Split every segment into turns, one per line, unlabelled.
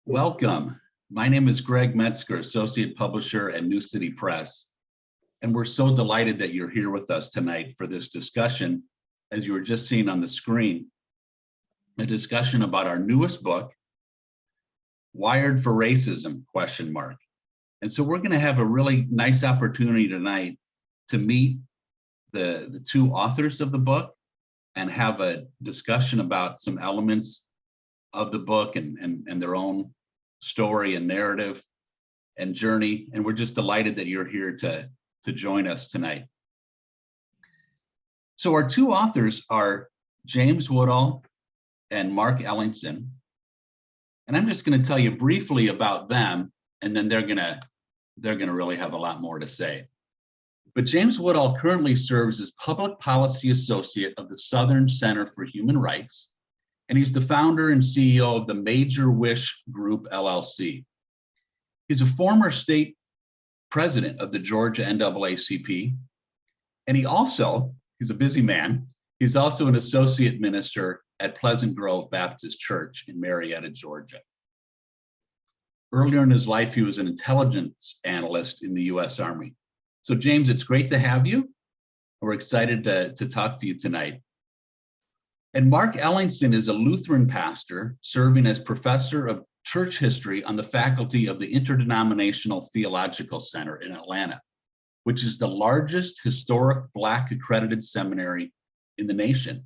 Welcome. My name is Greg Metzger, Associate Publisher at New City Press, and we're so delighted that you're here with us tonight for this discussion, as you were just seeing on the screen, a discussion about our newest book, Wired for Racism, ? And so we're going to have a really nice opportunity tonight to meet the two authors of the book and have a discussion about some elements of the book and their own story and narrative and journey. And we're just delighted that you're here to join us tonight. So our two authors are James Woodall and Mark Ellingsen. And I'm just going to tell you briefly about them, and then they're going to really have a lot more to say. But James Woodall currently serves as Public Policy Associate of the Southern Center for Human Rights, and he's the founder and CEO of the Major Wish Group, LLC. He's a former state president of the Georgia NAACP, and he's a busy man. He's also an associate minister at Pleasant Grove Baptist Church in Marietta, Georgia. Earlier in his life, he was an intelligence analyst in the U.S. Army. So James, it's great to have you. We're excited to talk to you tonight. And Mark Ellingsen is a Lutheran pastor serving as professor of church history on the faculty of the Interdenominational Theological Center in Atlanta, which is the largest historic Black accredited seminary in the nation.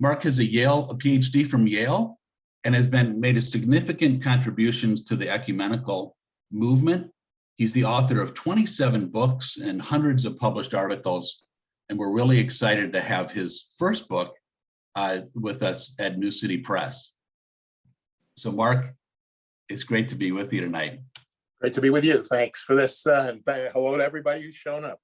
Mark has a PhD from Yale and has made a significant contributions to the ecumenical movement. He's the author of 27 books and hundreds of published articles, and we're really excited to have his first book with us at New City Press. So Mark, it's great to be with you tonight.
Great to be with you. Thanks for this. And hello to everybody who's shown up.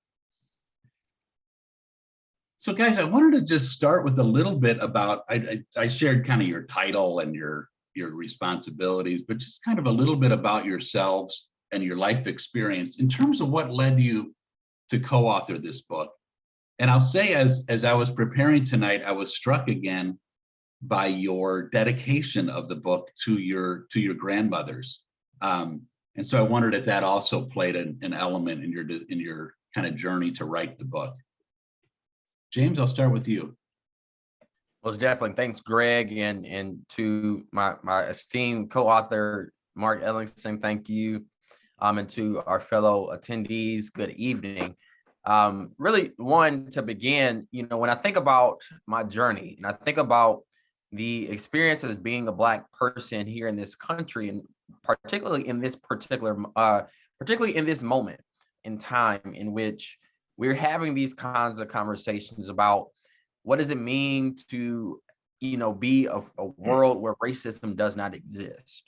So guys, I wanted to just start with a little bit about, I shared kind of your title and your responsibilities, but just kind of a little bit about yourselves and your life experience in terms of what led you to co-author this book. And I'll say, as I was preparing tonight, I was struck again by your dedication of the book to your grandmothers. And so I wondered if that also played an element in your kind of journey to write the book. James, I'll start with you.
Well, definitely. Thanks, Greg, and to my esteemed co-author, Mark Ellingsen, thank you. And to our fellow attendees, good evening. Really, one, to begin, when I think about my journey and I think about the experience as being a Black person here in this country, and particularly in this moment in time in which we're having these kinds of conversations about what does it mean to, be a world where racism does not exist.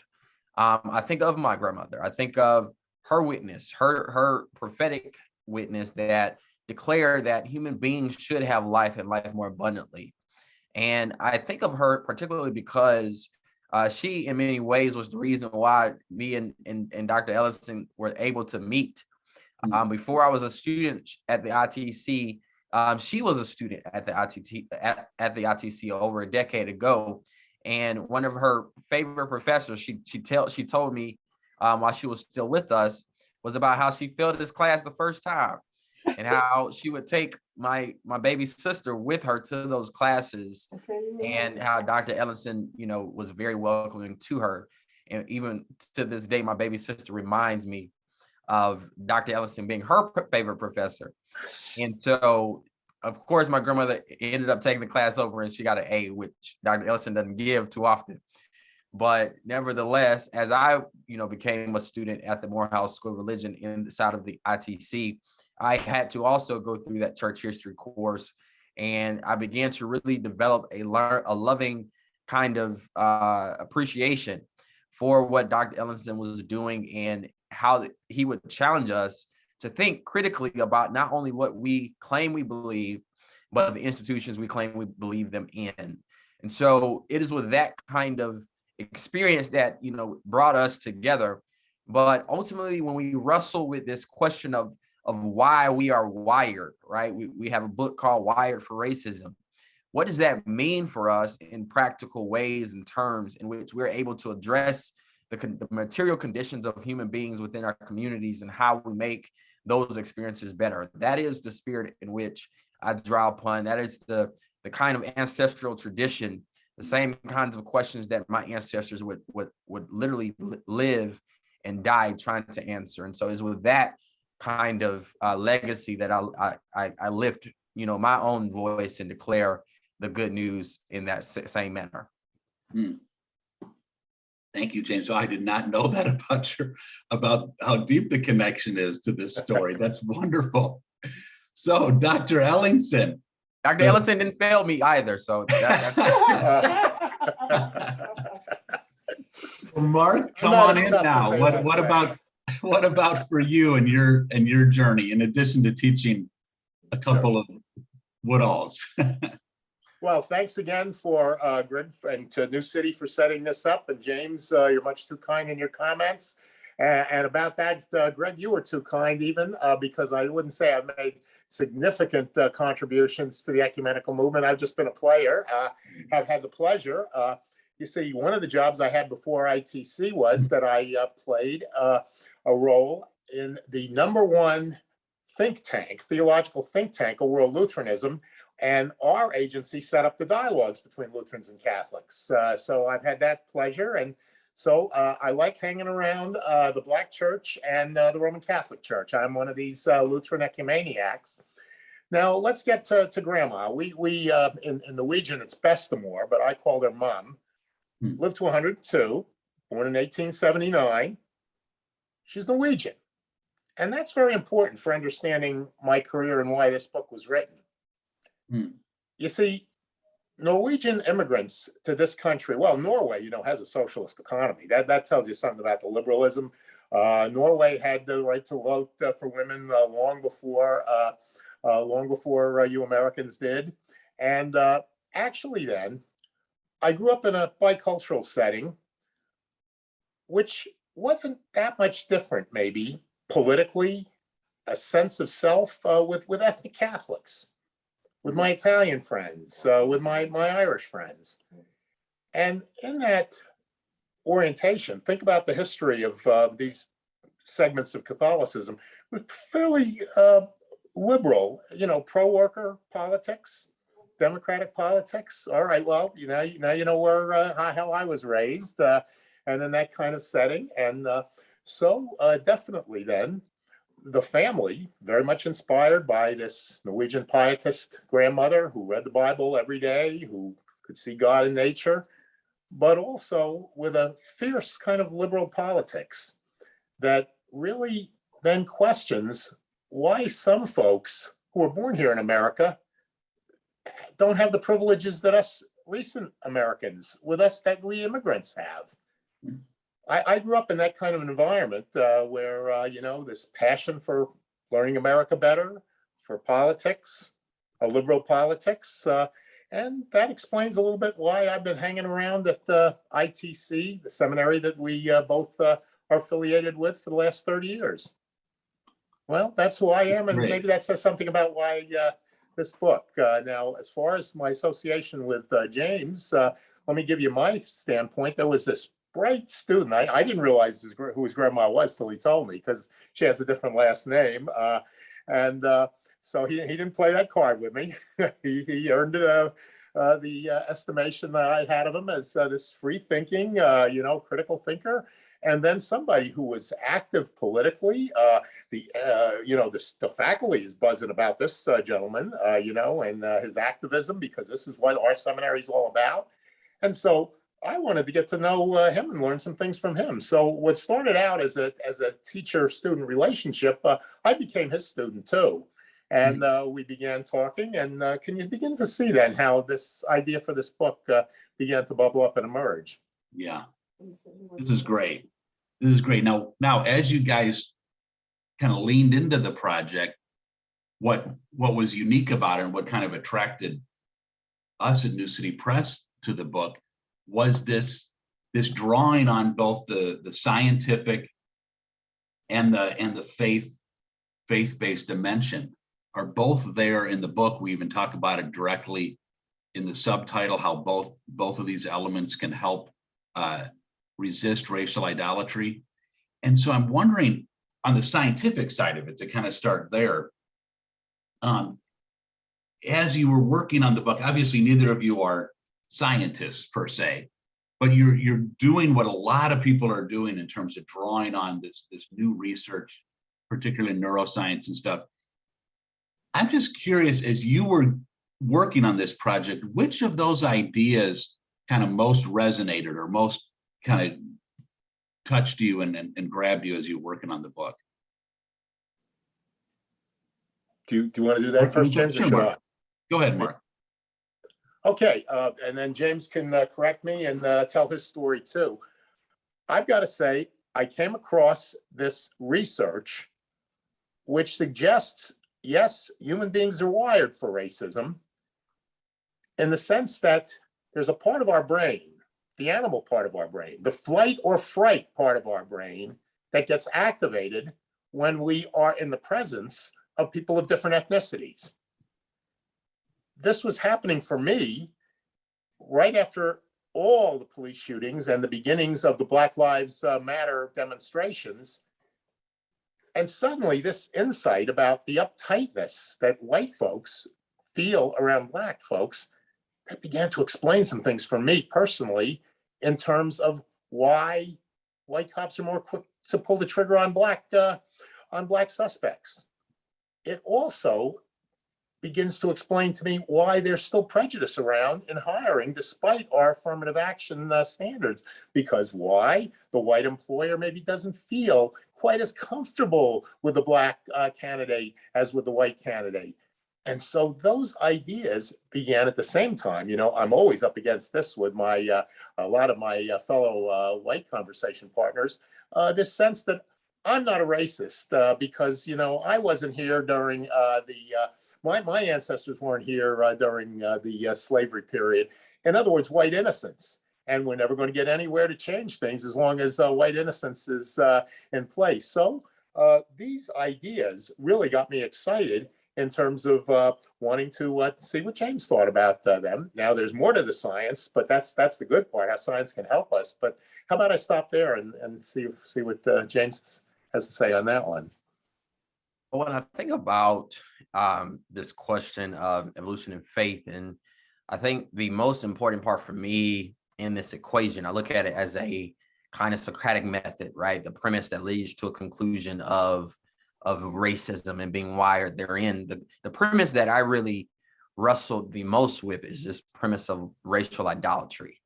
I think of my grandmother. I think of her witness, her prophetic witness that declared that human beings should have life and life more abundantly. And I think of her particularly because she, in many ways, was the reason why me and Dr. Ellingsen were able to meet. Before I was a student at the ITC, she was a student at the ITC over a decade ago. And one of her favorite professors, she told me while she was still with us, was about how she failed this class the first time and how she would take my baby sister with her to those classes, and how Dr. Ellingsen, was very welcoming to her. And even to this day, my baby sister reminds me of Dr. Ellingsen being her favorite professor. And so, of course, my grandmother ended up taking the class over and she got an A, which Dr. Ellingsen doesn't give too often. But nevertheless, as I, became a student at the Morehouse School of Religion inside of the ITC, I had to also go through that church history course. And I began to really develop a loving kind of appreciation for what Dr. Ellingsen was doing and how he would challenge us to think critically about not only what we claim we believe, but the institutions we claim we believe them in. And so it is with that kind of experience that, brought us together. But ultimately, when we wrestle with this question of why we are wired, right? We have a book called Wired for Racism. what does that mean for us in practical ways and terms in which we're able to address the material conditions of human beings within our communities and how we make those experiences better. That is the spirit in which I draw upon. That is the kind of ancestral tradition, the same kinds of questions that my ancestors would literally live and die trying to answer. And so it's with that kind of legacy that I lift, my own voice and declare the good news in that same manner.
Thank you, James. So I did not know that about how deep the connection is to this story. That's wonderful. So, Dr. Ellingsen.
Dr. Ellingsen didn't fail me either. So,
Mark, come on in now. What about for you and your journey, in addition to teaching a couple of Woodalls?
Well, thanks again for Grid and to New City for setting this up. And James, you're much too kind in your comments. And about that, Greg, you were too kind even, because I wouldn't say I've made significant contributions to the ecumenical movement. I've just been a player, have had the pleasure. You see, one of the jobs I had before ITC was that I played a role in the #1 think tank, theological think tank of World Lutheranism. And our agency set up the dialogues between Lutherans and Catholics. So I've had that pleasure. And so I like hanging around the Black Church and the Roman Catholic Church. I'm one of these Lutheran ecumeniacs. Now let's get to Grandma. We in Norwegian, it's Bestemor, but I called her Mom. Lived to 102, born in 1879. She's Norwegian. And that's very important for understanding my career and why this book was written. You see, Norwegian immigrants to this country, well, Norway, has a socialist economy. That tells you something about the liberalism. Norway had the right to vote for women long before you Americans did. And actually then, I grew up in a bicultural setting, which wasn't that much different, maybe, politically, a sense of self with ethnic Catholics, with my Italian friends, with my Irish friends. And in that orientation, think about the history of these segments of Catholicism, was fairly liberal, pro-worker politics, democratic politics. All right, well, now you know where how I was raised, and in that kind of setting. And so definitely then, the family, very much inspired by this Norwegian pietist grandmother who read the Bible every day, who could see God in nature, but also with a fierce kind of liberal politics that really then questions why some folks who were born here in America don't have the privileges that us recent Americans, that we immigrants have. I grew up in that kind of an environment where, this passion for learning America better, for politics, a liberal politics. And that explains a little bit why I've been hanging around at ITC, the seminary that we both are affiliated with for the last 30 years. Well, that's who I am. And maybe that says something about why this book. Now, as far as my association with James, let me give you my standpoint. There was this bright student. I didn't realize who his grandma was till he told me, because she has a different last name. So he didn't play that card with me. he earned the estimation that I had of him as this free-thinking, critical thinker. And then somebody who was active politically. The faculty is buzzing about this gentleman, and his activism, because this is what our seminary is all about. And so I wanted to get to know him and learn some things from him. So what started out as a teacher-student relationship, I became his student too. And we began talking. And can you begin to see then how this idea for this book began to bubble up and emerge?
Yeah, this is great. This is great. Now, as you guys kind of leaned into the project, what was unique about it and what kind of attracted us at New City Press to the book was this drawing on both the scientific and the faith-based dimension are both there in the book. We even talk about it directly in the subtitle how both of these elements can help resist racial idolatry. And so I'm wondering, on the scientific side of it, to kind of start there, as you were working on the book, obviously neither of you are scientists per se, but you're doing what a lot of people are doing in terms of drawing on this new research, particularly in neuroscience and stuff. I'm just curious, as you were working on this project, which of those ideas kind of most resonated or most kind of touched you and grabbed you as you were working on the book?
Do you want to do that first, James?
Sure,
or should
Mark.
I?
Go ahead, Mark.
Okay, and then James can correct me and tell his story too. I've got to say, I came across this research which suggests, yes, human beings are wired for racism in the sense that there's a part of our brain, the animal part of our brain, the flight or fright part of our brain that gets activated when we are in the presence of people of different ethnicities. This was happening for me right after all the police shootings and the beginnings of the Black Lives Matter demonstrations. And suddenly this insight about the uptightness that white folks feel around Black folks, that began to explain some things for me personally in terms of why white cops are more quick to pull the trigger on Black suspects. It also begins to explain to me why there's still prejudice around in hiring despite our affirmative action standards. Because why? The white employer maybe doesn't feel quite as comfortable with the Black candidate as with the white candidate. And so those ideas began at the same time. You know, I'm always up against this with my a lot of my fellow white conversation partners, this sense that I'm not a racist because, you know, I wasn't here during my ancestors weren't here during the slavery period. In other words, white innocence. And we're never going to get anywhere to change things as long as white innocence is in place. So these ideas really got me excited in terms of wanting to see what James thought about them. Now, there's more to the science, but that's the good part, how science can help us. But how about I stop there and see what James has to say on that one?
Well, when I think about this question of evolution and faith, and I think the most important part for me in this equation, I look at it as a kind of Socratic method, right? The premise that leads to a conclusion of racism and being wired therein. The premise that I really wrestled the most with is this premise of racial idolatry.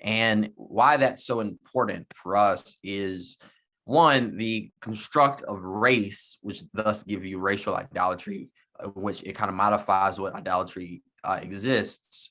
And why that's so important for us is, one, the construct of race, which thus give you racial idolatry, which it kind of modifies what idolatry exists.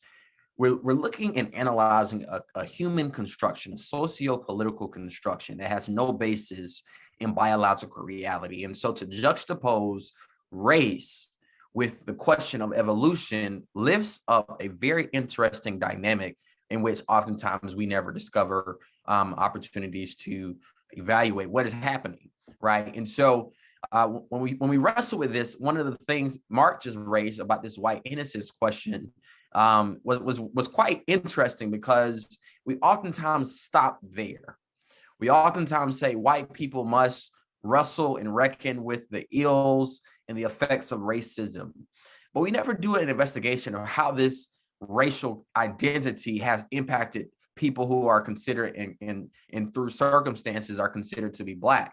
We're looking and analyzing a human construction, a socio-political construction that has no basis in biological reality. And so to juxtapose race with the question of evolution lifts up a very interesting dynamic in which oftentimes we never discover opportunities to evaluate what is happening, right? And so when we wrestle with this, one of the things Mark just raised about this white innocence question was quite interesting, because we oftentimes stop there. We oftentimes say white people must wrestle and reckon with the ills and the effects of racism, but we never do an investigation of how this racial identity has impacted people who are considered and through circumstances are considered to be Black.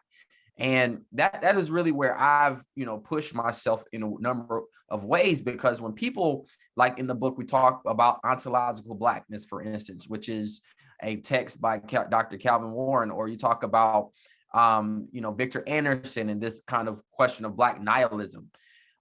And that is really where I've, pushed myself in a number of ways, because when people, like in the book, we talk about ontological Blackness, for instance, which is a text by Dr. Calvin Warren, or you talk about, Victor Anderson and this kind of question of Black nihilism.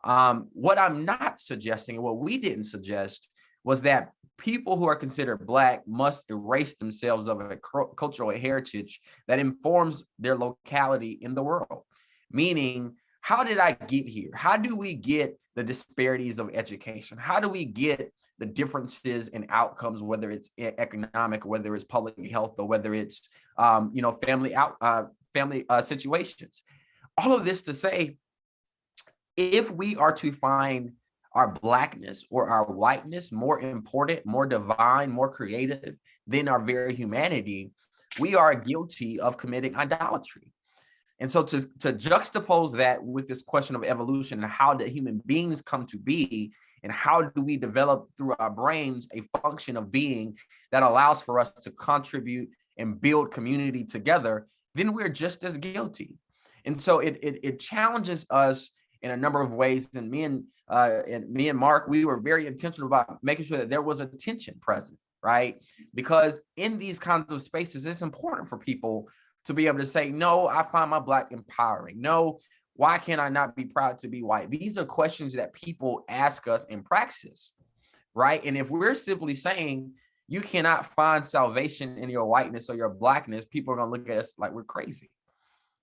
What I'm not suggesting, and what we didn't suggest, was that people who are considered Black must erase themselves of a cultural heritage that informs their locality in the world. Meaning, how did I get here? How do we get the disparities of education? How do we get the differences in outcomes, whether it's economic, whether it's public health, or whether it's family situations? All of this to say, if we are to find our blackness or our whiteness more important, more divine, more creative than our very humanity, we are guilty of committing idolatry. And so to juxtapose that with this question of evolution and how did human beings come to be, and how do we develop through our brains a function of being that allows for us to contribute and build community together, then we're just as guilty. And so it challenges us in a number of ways. And me and Mark, we were very intentional about making sure that there was a tension present, right? Because in these kinds of spaces, it's important for people to be able to say, no, I find my Black empowering. No, why can't I not be proud to be white? These are questions that people ask us in praxis, right? And if we're simply saying you cannot find salvation in your whiteness or your Blackness, people are going to look at us like we're crazy,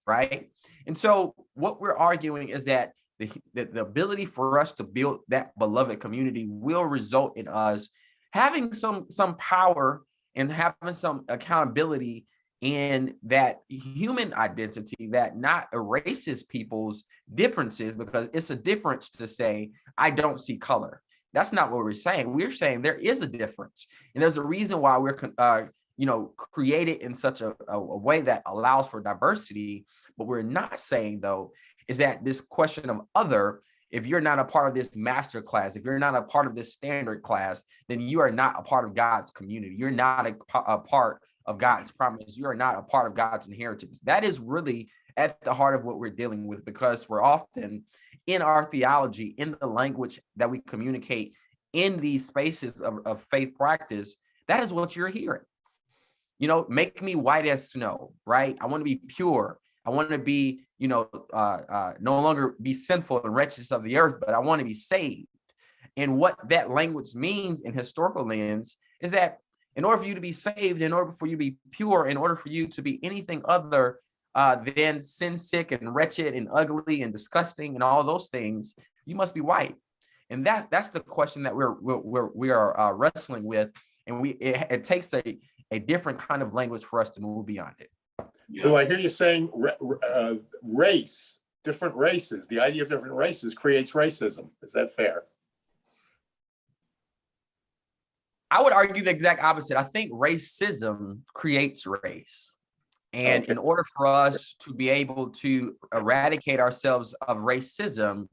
right? And so what we're arguing is that the ability for us to build that beloved community will result in us having some power and having some accountability in that human identity that not erases people's differences, because it's a difference to say, I don't see color. That's not what we're saying. We're saying there is a difference. And there's a reason why we're created in such a way that allows for diversity. What we're not saying, though, is that this question of other, if you're not a part of this master class, if you're not a part of this standard class, then you are not a part of God's community. You're not a part of God's promise. You are not a part of God's inheritance. That is really at the heart of what we're dealing with, because we're often in our theology, in the language that we communicate in these spaces of faith practice, that is what you're hearing. Make me white as snow, right? I want to be pure. I want to be, no longer be sinful and wretched of the earth, but I want to be saved. And what that language means in historical lens is that in order for you to be saved, in order for you to be pure, in order for you to be anything other than sin sick and wretched and ugly and disgusting and all those things, you must be white. And that's the question that we are wrestling with. And it takes a different kind of language for us to move beyond it.
Yeah. So I hear you saying race, different races. The idea of different races creates racism. Is that fair?
I would argue the exact opposite. I think racism creates race. And in order for us to be able to eradicate ourselves of racism,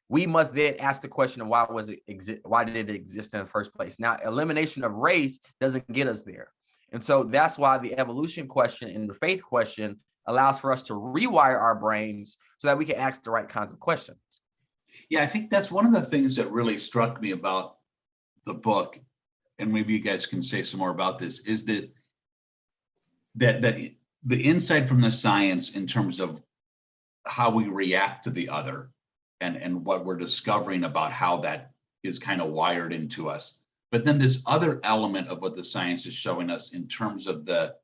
we must then ask the question of why did it exist in the first place? Now, elimination of race doesn't get us there. And so that's why the evolution question and the faith question allows for us to rewire our brains so that we can ask the right kinds of questions.
Yeah, I think that's one of the things that really struck me about the book, and maybe you guys can say some more about this, is that the insight from the science in terms of how we react to the other and what we're discovering about how that is kind of wired into us. But then this other element of what the science is showing us in terms of the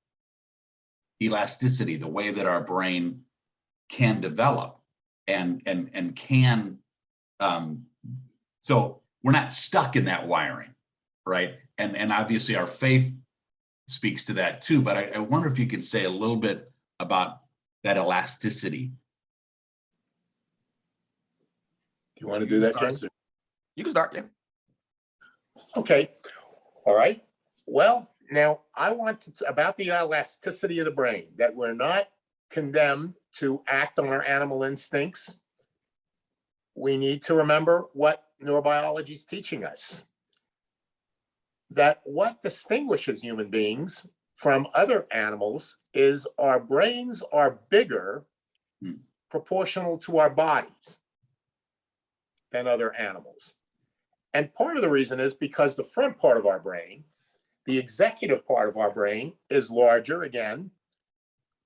elasticity, the way that our brain can develop and can, so we're not stuck in that wiring, right? And obviously our faith speaks to that too, but I wonder if you could say a little bit about that elasticity.
Do you want to do that, James?
You can start, yeah.
Okay. All right. Well, now I want to about the elasticity of the brain, that we're not condemned to act on our animal instincts. We need to remember what neurobiology is teaching us. That what distinguishes human beings from other animals is our brains are bigger proportional to our bodies than other animals. And part of the reason is because the front part of our brain, the executive part of our brain, is larger, again,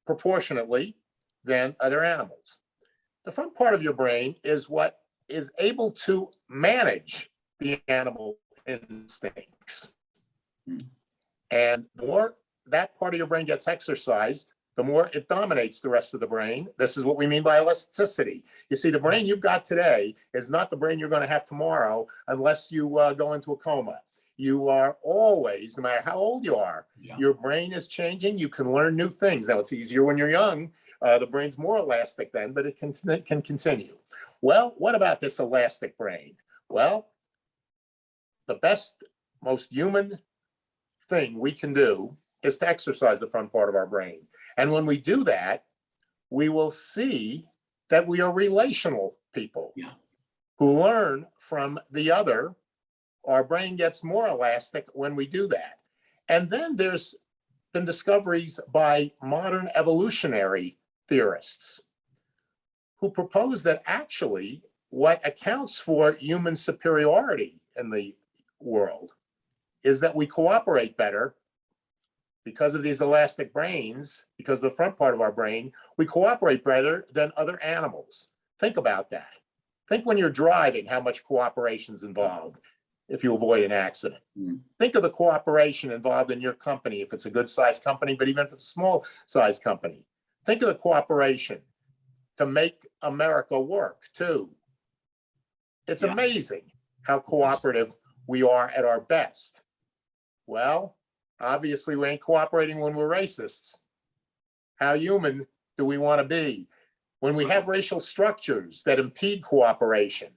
proportionately than other animals. The front part of your brain is what is able to manage the animal instincts. And the more that part of your brain gets exercised, the more it dominates the rest of the brain. This is what we mean by elasticity. You see, the brain you've got today is not the brain you're going to have tomorrow unless you go into a coma. You are always, no matter how old you are, your brain is changing. You can learn new things. Now, it's easier when you're young. The brain's more elastic then, but it can continue. Well, what about this elastic brain? Well, the best, most human thing we can do is to exercise the front part of our brain. And when we do that, we will see that we are relational people who learn from the other. Our brain gets more elastic when we do that. And then there's been discoveries by modern evolutionary theorists who propose that actually what accounts for human superiority in the world is that we cooperate better because of these elastic brains, because the front part of our brain, we cooperate better than other animals. Think about that. Think when you're driving, how much cooperation is involved if you avoid an accident. Think of the cooperation involved in your company, if it's a good sized company, but even if it's a small sized company. Think of the cooperation to make America work too. It's amazing how cooperative we are at our best. Well, obviously we ain't cooperating when we're racists. How human do we want to be? When we have racial structures that impede cooperation,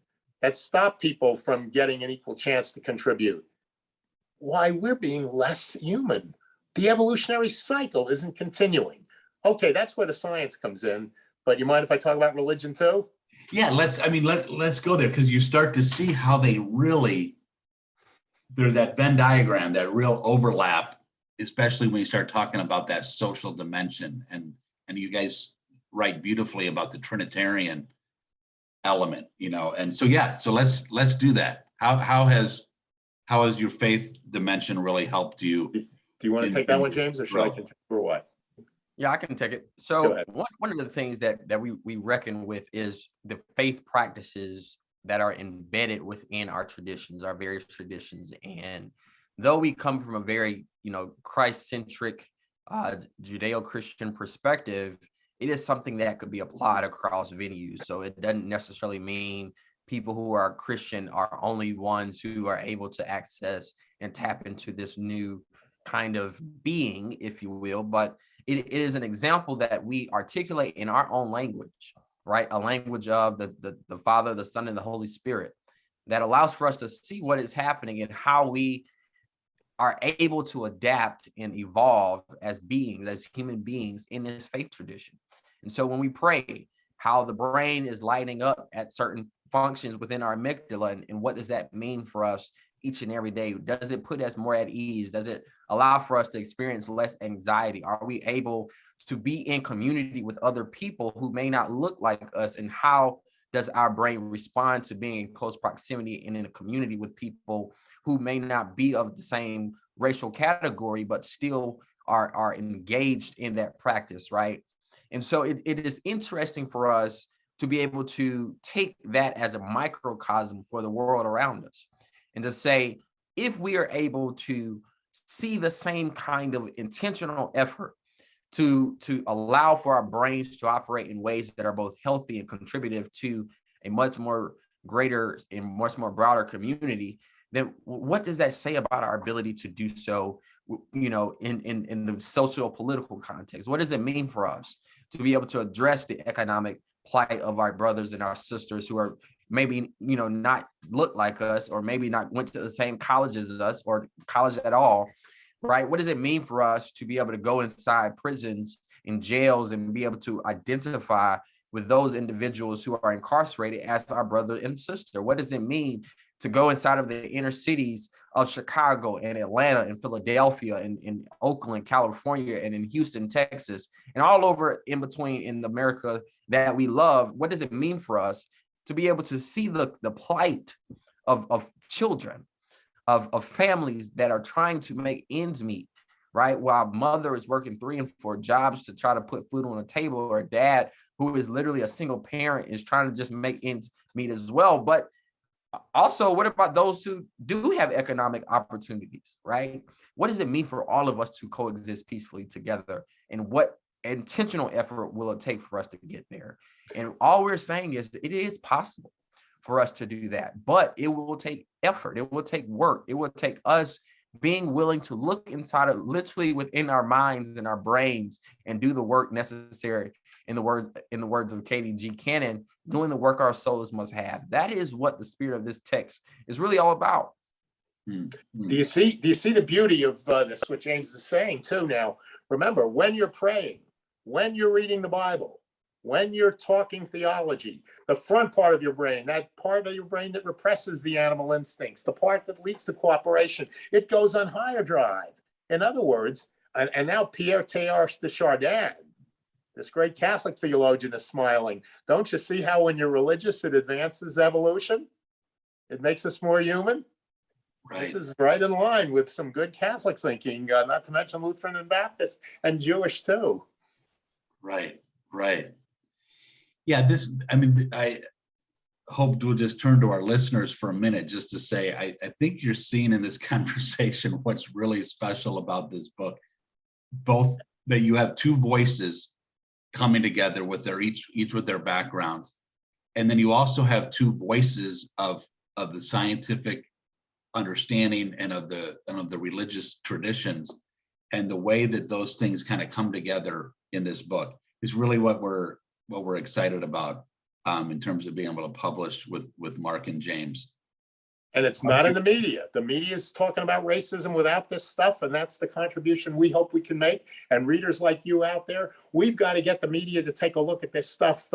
that stop people from getting an equal chance to contribute, why, we're being less human. The evolutionary cycle isn't continuing. Okay, that's where the science comes in, but you mind if I talk about religion too?
Yeah, let's go there, because you start to see how they really, there's that Venn diagram, that real overlap, especially when you start talking about that social dimension. And you guys write beautifully about the Trinitarian element, and so so let's do that. How has your faith dimension really helped you?
Do you want to take that one, James, or should I continue, or what?
Yeah, I can take it. So one of the things that we reckon with is the faith practices that are embedded within our traditions, our various traditions. And though we come from a very, Christ-centric Judeo-Christian perspective, it is something that could be applied across venues. So it doesn't necessarily mean people who are Christian are only ones who are able to access and tap into this new kind of being, if you will, but it is an example that we articulate in our own language, right? A language of the Father, the Son, and the Holy Spirit that allows for us to see what is happening and how we are able to adapt and evolve as beings, as human beings in this faith tradition. And so when we pray, how the brain is lighting up at certain functions within our amygdala, and what does that mean for us each and every day? Does it put us more at ease? Does it allow for us to experience less anxiety? Are we able to be in community with other people who may not look like us? And how does our brain respond to being in close proximity and in a community with people who may not be of the same racial category, but still are engaged in that practice, right? And so it is interesting for us to be able to take that as a microcosm for the world around us, and to say, if we are able to see the same kind of intentional effort to allow for our brains to operate in ways that are both healthy and contributive to a much more greater and much more broader community, then what does that say about our ability to do so, in the social political context? What does it mean for us to be able to address the economic plight of our brothers and our sisters who are maybe, not look like us, or maybe not went to the same colleges as us, or college at all, right? What does it mean for us to be able to go inside prisons and jails and be able to identify with those individuals who are incarcerated as our brother and sister? What does it mean to go inside of the inner cities of Chicago and Atlanta and Philadelphia and in Oakland, California, and in Houston, Texas, and all over in between in America that we love? What does it mean for us to be able to see the plight of children, of families that are trying to make ends meet, right? While mother is working 3 and 4 jobs to try to put food on the table, or dad who is literally a single parent is trying to just make ends meet as well. But also, what about those who do have economic opportunities, right? What does it mean for all of us to coexist peacefully together? And what intentional effort will it take for us to get there? And all we're saying is that it is possible for us to do that, but it will take effort. It will take work. It will take us being willing to look inside of literally within our minds and our brains and do the work necessary, in the words of Katie G. Cannon, doing the work our souls must have. That is what the spirit of this text is really all about.
Mm,
Do you see the beauty of this, what James is saying too? Now, remember, when you're praying, when you're reading the Bible, when you're talking theology, the front part of your brain, that part of your brain that represses the animal instincts, the part that leads to cooperation, it goes on higher drive. In other words, and now Pierre Teilhard de Chardin, this great Catholic theologian, is smiling. Don't you see how when you're religious, it advances evolution? It makes us more human.
right.
This is right in line with some good Catholic thinking, not to mention Lutheran and Baptist and Jewish too.
Right. Right. Yeah. I hope we'll just turn to our listeners for a minute just to say, I think you're seeing in this conversation what's really special about this book, both that you have two voices coming together with each with their backgrounds. And then you also have two voices of the scientific understanding and of the religious traditions, and the way that those things kind of come together in this book is really what we're excited about in terms of being able to publish with Mark and James.
And it's not in the media. The media is talking about racism without this stuff, and that's the contribution we hope we can make. And readers like you out there, we've got to get the media to take a look at this stuff,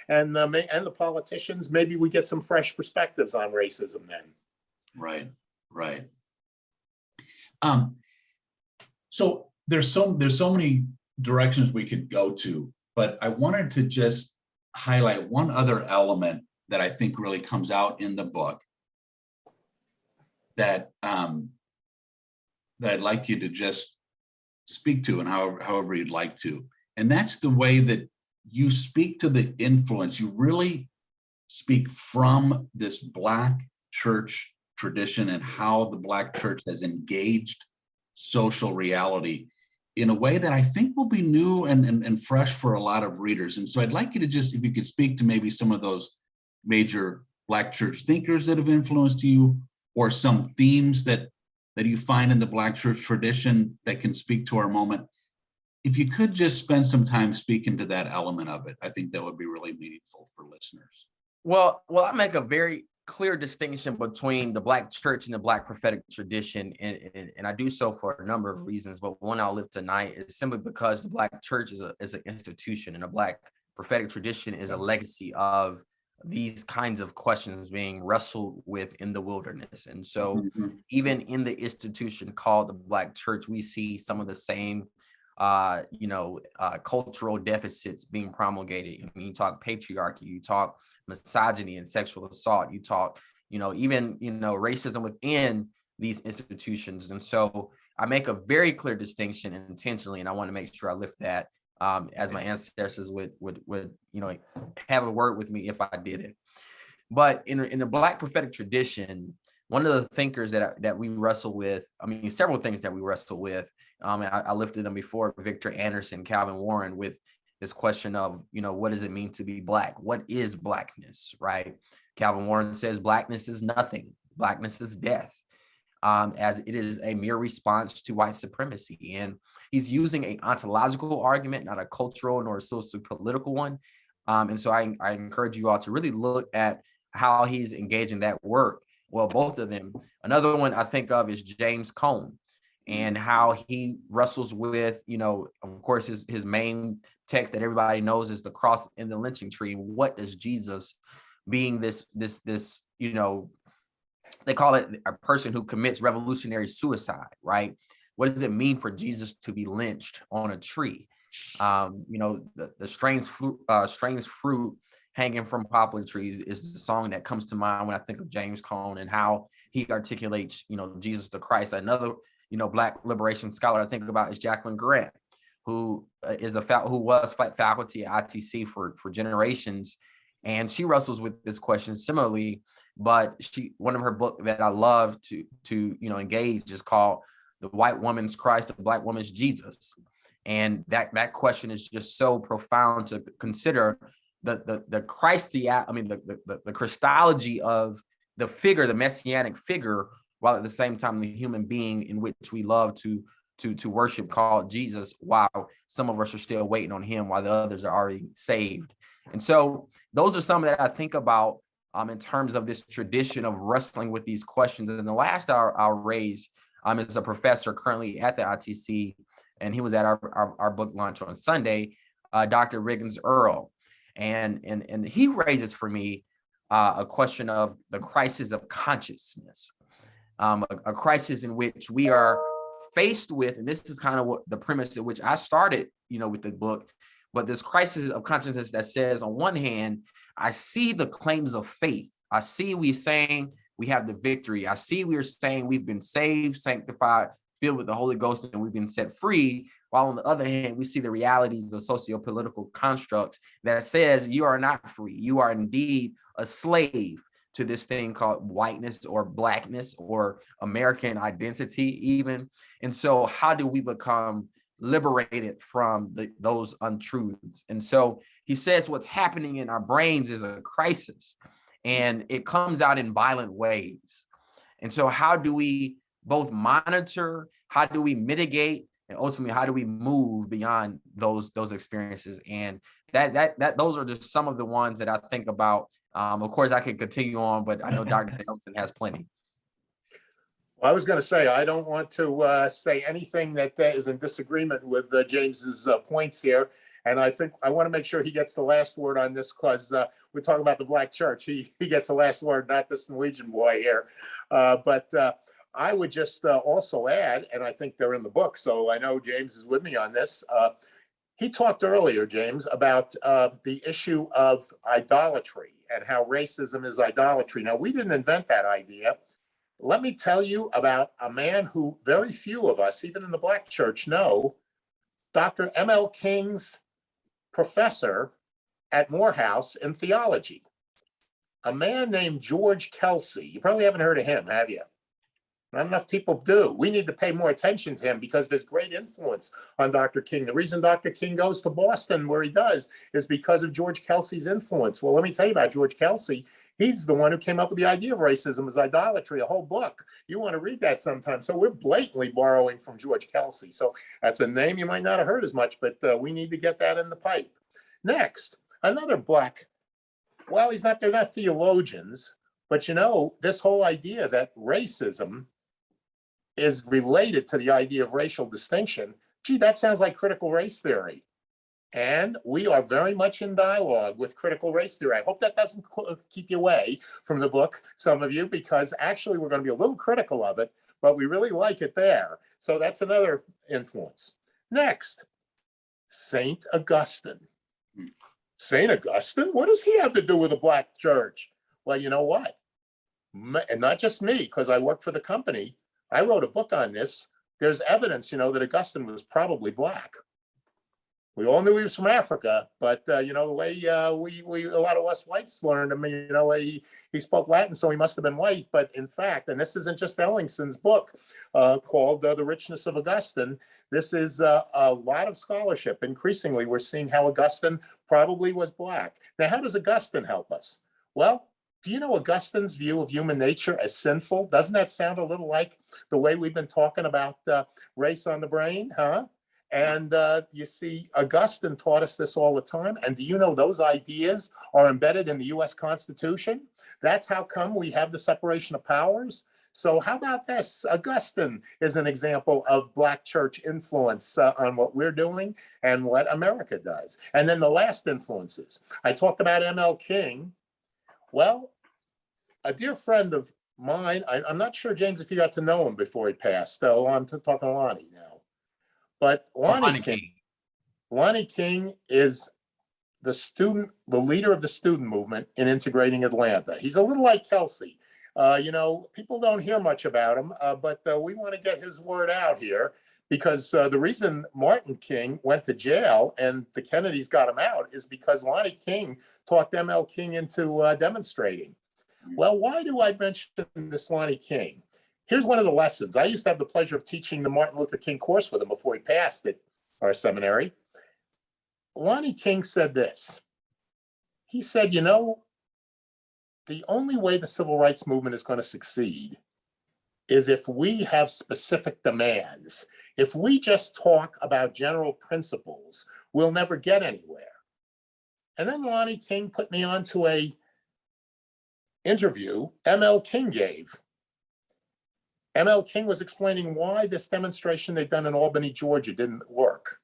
and the politicians. Maybe we get some fresh perspectives on racism then.
Right. Right. So there's so many directions we could go to, but I wanted to just highlight one other element that I think really comes out in the book that that I'd like you to just speak to, and however you'd like to. And that's the way that you speak to the influence. You really speak from this Black church tradition and how the Black church has engaged social reality in a way that I think will be new and fresh for a lot of readers. And so I'd like you to just, if you could speak to maybe some of those major Black church thinkers that have influenced you, or some themes that you find in the Black church tradition that can speak to our moment. If you could just spend some time speaking to that element of it, I think that would be really meaningful for listeners.
Well, I make a very clear distinction between the Black church and the Black prophetic tradition, and I do so for a number of reasons. But one I'll live tonight is simply because the Black church is an institution, and a Black prophetic tradition is a legacy of these kinds of questions being wrestled with in the wilderness. And so even in the institution called the Black church, we see some of the same cultural deficits being promulgated. I mean, you talk patriarchy, you talk misogyny and sexual assault, you talk, even racism within these institutions. And so I make a very clear distinction intentionally, and I want to make sure I lift that as my ancestors would have a word with me if I did it. But in the Black prophetic tradition, one of the thinkers that we wrestle with, several things that we wrestle with, and I lifted them before, Victor Anderson, Calvin Warren, with this question of, what does it mean to be Black? What is Blackness, right? Calvin Warren says Blackness is nothing. Blackness is death, as it is a mere response to white supremacy. And he's using an ontological argument, not a cultural nor a socio-political one. And so I encourage you all to really look at how he's engaging that work. Well, both of them. Another one I think of is James Cone, and how he wrestles with, of course, his main text that everybody knows is the cross and the lynching tree. What does Jesus, being this, they call it a person who commits revolutionary suicide, right? What does it mean for Jesus to be lynched on a tree? The strange fruit hanging from poplar trees is the song that comes to mind when I think of James Cone and how he articulates, Jesus the Christ. Another, Black liberation scholar I think about is Jacqueline Grant, who was faculty at ITC for generations, and she wrestles with this question similarly. But one of her books that I love to engage is called "The White Woman's Christ, the Black Woman's Jesus," and that question is just so profound to consider. The Christology of the figure, the messianic figure, while at the same time the human being in which we love to worship, called Jesus, while some of us are still waiting on him, while the others are already saved. And so those are some that I think about in terms of this tradition of wrestling with these questions. And the last I'll raise is a professor currently at the ITC, and he was at our book launch on Sunday, Dr. Riggins Earl. And he raises for me a question of the crisis of consciousness, a crisis in which we are faced with, and this is kind of what the premise at which I started, with the book, but this crisis of consciousness that says, on one hand, I see the claims of faith. I see we saying we have the victory. I see we're saying we've been saved, sanctified, filled with the Holy Ghost, and we've been set free. While on the other hand, we see the realities of socio-political constructs that says you are not free. You are indeed a slave to this thing called whiteness or blackness or American identity even. And so how do we become liberated from those untruths? And so he says what's happening in our brains is a crisis, and it comes out in violent ways. And so how do we both monitor, how do we mitigate, and ultimately how do we move beyond those experiences? And that those are just some of the ones that I think about. Of course, I could continue on, but I know Dr. Ellingsen has plenty.
Well, I was going to say, I don't want to say anything that is in disagreement with James's points here. And I think I want to make sure he gets the last word on this, because we're talking about the Black church. He gets the last word, not this Norwegian boy here. But I would just also add, and I think they're in the book, so I know James is with me on this. He talked earlier, James, about the issue of idolatry and how racism is idolatry. Now, we didn't invent that idea. Let me tell you about a man who very few of us, even in the Black church, know, Dr. M.L. King's professor at Morehouse in theology, a man named George Kelsey. You probably haven't heard of him, have you? Not enough people do. We need to pay more attention to him because there's great influence on Dr. King. The reason Dr. King goes to Boston where he does is because of George Kelsey's influence. Well, let me tell you about George Kelsey. He's the one who came up with the idea of racism as idolatry, a whole book. You want to read that sometime. So we're blatantly borrowing from George Kelsey. So that's a name you might not have heard as much, but we need to get that in the pipe. Next, another Black, well, they're not theologians, but this whole idea that racism is related to the idea of racial distinction. Gee, that sounds like critical race theory. And we are very much in dialogue with critical race theory. I hope that doesn't keep you away from the book, some of you, because actually we're going to be a little critical of it, but we really like it there. So that's another influence. Next, St. Augustine. St. Augustine? What does he have to do with the Black church? Well, you know what? And not just me, because I work for the company. I wrote a book on this. There's evidence, that Augustine was probably Black. We all knew he was from Africa, but the way we a lot of us whites learned him, he spoke Latin, so he must have been white. But in fact, and this isn't just Ellingsen's book called The Richness of Augustine. This is a lot of scholarship. Increasingly, we're seeing how Augustine probably was Black. Now, how does Augustine help us? Well, do you know Augustine's view of human nature as sinful? Doesn't that sound a little like the way we've been talking about race on the brain, huh? And you see, Augustine taught us this all the time. And do you know those ideas are embedded in the US Constitution? That's how come we have the separation of powers. So how about this? Augustine is an example of Black church influence on what we're doing and what America does. And then the last influences. I talked about M.L. King. Well, a dear friend of mine, I'm not sure, James, if you got to know him before he passed. So I'm talking to Lonnie now. But Lonnie King is the leader of the student movement in integrating Atlanta. He's a little like Kelsey. People don't hear much about him, but we want to get his word out here because the reason Martin King went to jail and the Kennedys got him out is because Lonnie King talked M.L. King into demonstrating. Well, why do I mention this Lonnie King? Here's one of the lessons. I used to have the pleasure of teaching the Martin Luther King course with him before he passed at our seminary. Lonnie King said this. He said, the only way the civil rights movement is going to succeed is if we have specific demands. If we just talk about general principles, we'll never get anywhere. And then Lonnie King put me onto a interview ML King gave. ML King was explaining why this demonstration they'd done in Albany, Georgia didn't work.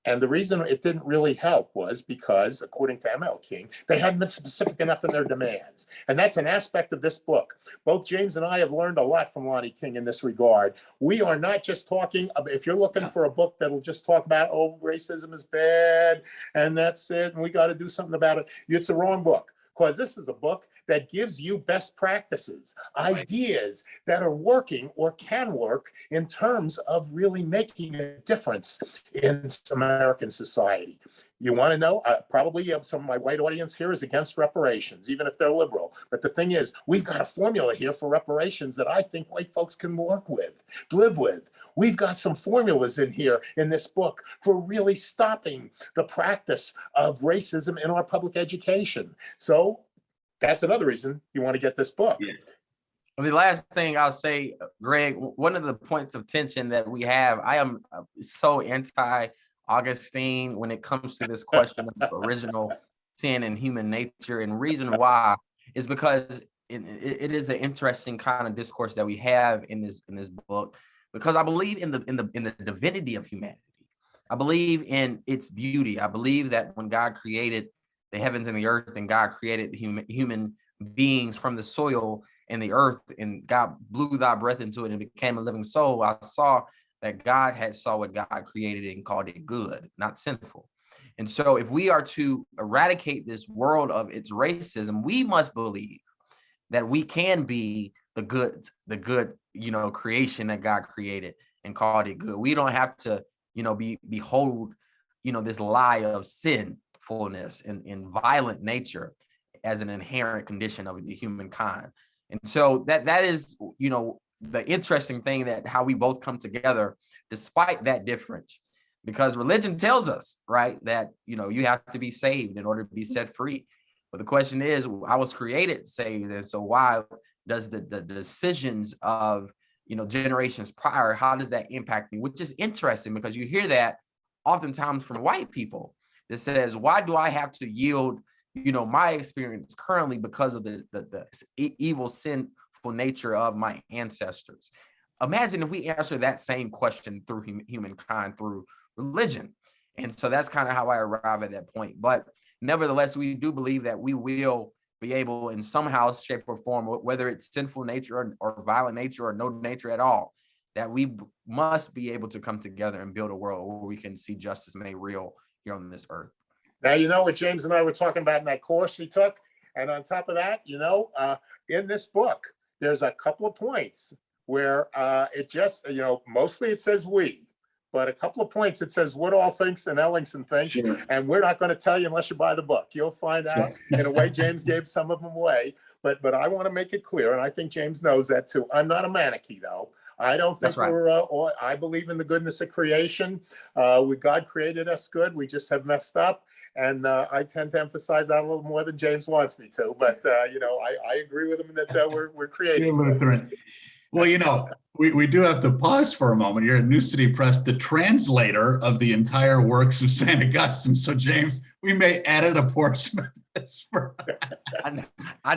And the reason it didn't really help was because, according to ML King, they hadn't been specific enough in their demands. And that's an aspect of this book. Both James and I have learned a lot from Lonnie King in this regard. We are not just talking, if you're looking for a book that'll just talk about, oh, racism is bad, and that's it, and we got to do something about it, it's the wrong book. Because this is a book that gives you best practices, ideas that are working or can work in terms of really making a difference in American society. You want to know? Probably some of my white audience here is against reparations, even if they're liberal. But the thing is, we've got a formula here for reparations that I think white folks can work with, live with. We've got some formulas in here in this book for really stopping the practice of racism in our public education. So that's another reason you want to get this book.
Yeah. Well, the last thing I'll say, Greg, one of the points of tension that we have, I am so anti-Augustine when it comes to this question of original sin and human nature. And reason why is because it is an interesting kind of discourse that we have in this book. Because I believe in the divinity of humanity. I believe in its beauty. I believe that when God created the heavens and the earth, and God created the human beings from the soil and the earth, and God blew thy breath into it and it became a living soul, I saw that God had saw what God created and called it good, not sinful. And so if we are to eradicate this world of its racism, we must believe that we can be the good, creation that God created and called it good. We don't have to, behold, this lie of sinfulness and violent nature as an inherent condition of the humankind. And so that is, the interesting thing, that how we both come together despite that difference, because religion tells us, right, that, you have to be saved in order to be set free. But the question is, I was created saved, and so why does the decisions of generations prior, how does that impact me? Which is interesting, because you hear that oftentimes from white people that says, why do I have to yield my experience currently because of the evil, sinful nature of my ancestors? Imagine if we answer that same question through humankind, through religion. And so that's kind of how I arrive at that point. But nevertheless, we do believe that we will be able, in somehow, shape, or form, whether it's sinful nature or violent nature or no nature at all, that we must be able to come together and build a world where we can see justice made real here on this earth.
Now, you know what James and I were talking about in that course he took? And on top of that, in this book, there's a couple of points where it just, mostly it says we, but a couple of points it says Woodall thinks and Ellingsen thinks, sure. And we're not going to tell you unless you buy the book. You'll find out. In a way, James gave some of them away, but I want to make it clear, and I think James knows that too. I'm not a manichae, though. I don't think we're, I believe in the goodness of creation. God created us good. We just have messed up. And I tend to emphasize that a little more than James wants me to. But, I agree with him that we're creating.
Lutheran. Well, we do have to pause for a moment. You're at New City Press, the translator of the entire works of St. Augustine. So, James, we may edit a portion of this.
I know.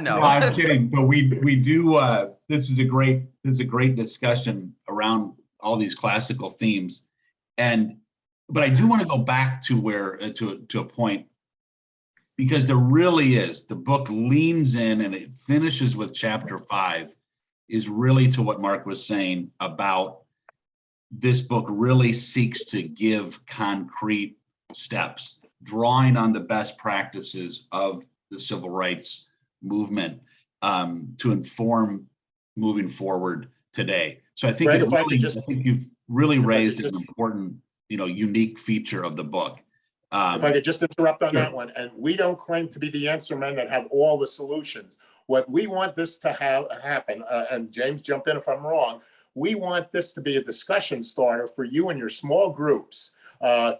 No, I'm kidding. But we do. This is a great discussion around all these classical themes. But I do want to go back to where to a point, because there really is, the book leans in and it finishes with chapter 5 is really to what Mark was saying about this book really seeks to give concrete steps, drawing on the best practices of the civil rights movement to inform moving forward today. So I think,
Greg,
I think you've really raised an important, unique feature of the book.
If I could just interrupt on that one, and we don't claim to be the answer men that have all the solutions. What we want this to happen, and James, jump in if I'm wrong, we want this to be a discussion starter for you and your small groups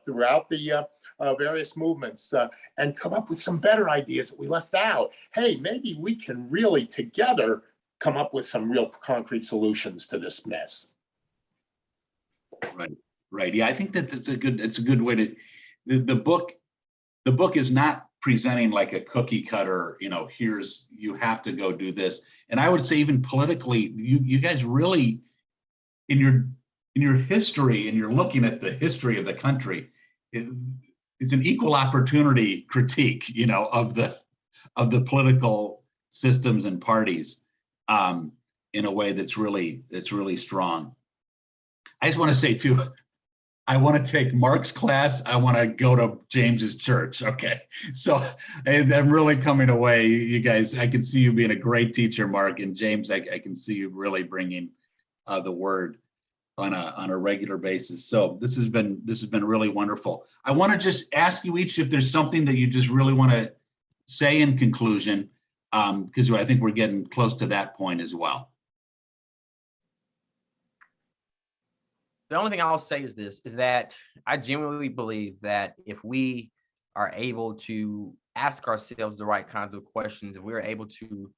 throughout the various movements, and come up with some better ideas that we left out. Hey, maybe we can really together come up with some real concrete solutions to this mess.
Right. Yeah, I think that it's a good way to. The book is not presenting like a cookie cutter, you have to go do this. And I would say even politically, you guys really, in your history, and you're looking at the history of the country, it's an equal opportunity critique, of the political systems and parties, in a way that's really strong. I just want to say too, I want to take Mark's class. I want to go to James's church. Okay. So I'm really coming away. You guys, I can see you being a great teacher, Mark, and James, I can see you really bringing the word on a regular basis. So this has been really wonderful. I want to just ask you each if there's something that you just really want to say in conclusion, because I think we're getting close to that point as well.
The only thing I'll say is this, is that I genuinely believe that if we are able to ask ourselves the right kinds of questions, if we're able to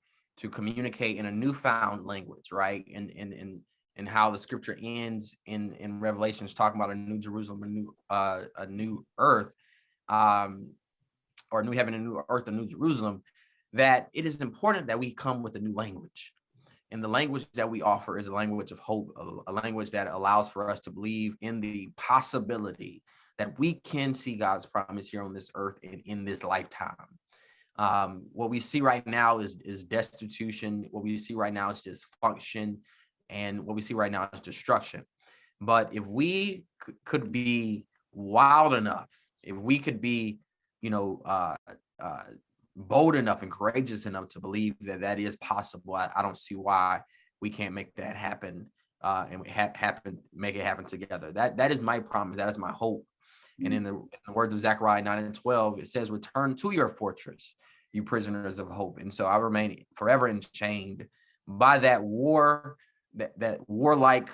communicate in a newfound language, right? And how the scripture ends in Revelations, talking about a new Jerusalem, a new earth, or a new heaven, a new earth, a new Jerusalem, that it is important that we come with a new language. And the language that we offer is a language of hope, a language that allows for us to believe in the possibility that we can see God's promise here on this earth and in this lifetime. What we see right now is destitution. What we see right now is dysfunction. And what we see right now is destruction. But if we could be wild enough, if we could be, bold enough and courageous enough to believe that is possible, I don't see why we can't make that happen, and make it happen together. That is my promise. That is my hope. And in the words of Zechariah 9:12, it says, "Return to your fortress, you prisoners of hope." And so I remain forever enchained by that that warlike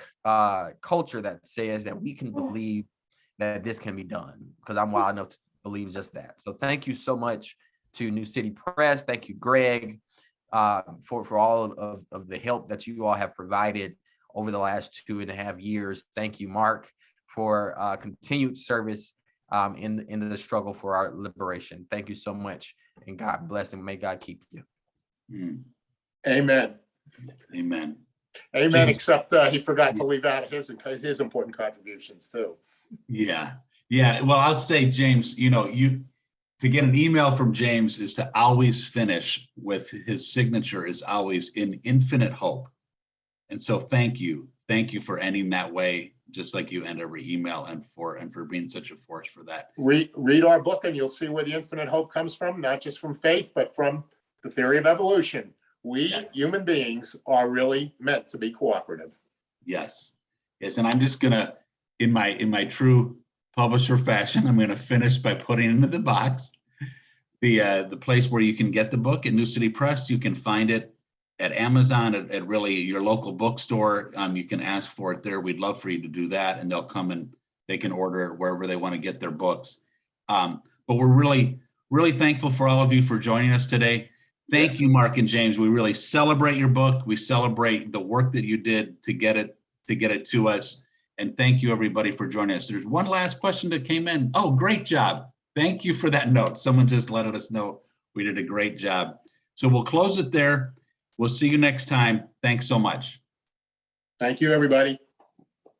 culture that says that we can believe that this can be done, because I'm wild enough to believe just that. So thank you so much to New City Press. Thank you, Greg, for all of the help that you all have provided over the last 2.5 years. Thank you, Mark, for continued service in the struggle for our liberation. Thank you so much, and God bless, and may God keep you.
Amen.
Amen.
Amen.
James.
Except he forgot to leave out his important contributions too.
Yeah. Well, I'll say, James, to get an email from James is to always finish with his signature is always in infinite hope. And so thank you for ending that way, just like you end every email, and for being such a force for that.
Read our book and you'll see where the infinite hope comes from, not just from faith, but from the theory of evolution. We human beings are really meant to be cooperative.
Yes. And I'm just gonna, in my true publisher fashion, I'm gonna finish by putting into the box the place where you can get the book at New City Press. You can find it at Amazon, at really your local bookstore. You can ask for it there. We'd love for you to do that, and they'll come and they can order it wherever they want to get their books. But we're really, really thankful for all of you for joining us today. Thank you, Mark and James. We really celebrate your book. We celebrate the work that you did to get it to us. And thank you, everybody, for joining us. There's one last question that came in. Oh, great job. Thank you for that note. Someone just let us know we did a great job. So we'll close it there. We'll see you next time. Thanks so much.
Thank you, everybody.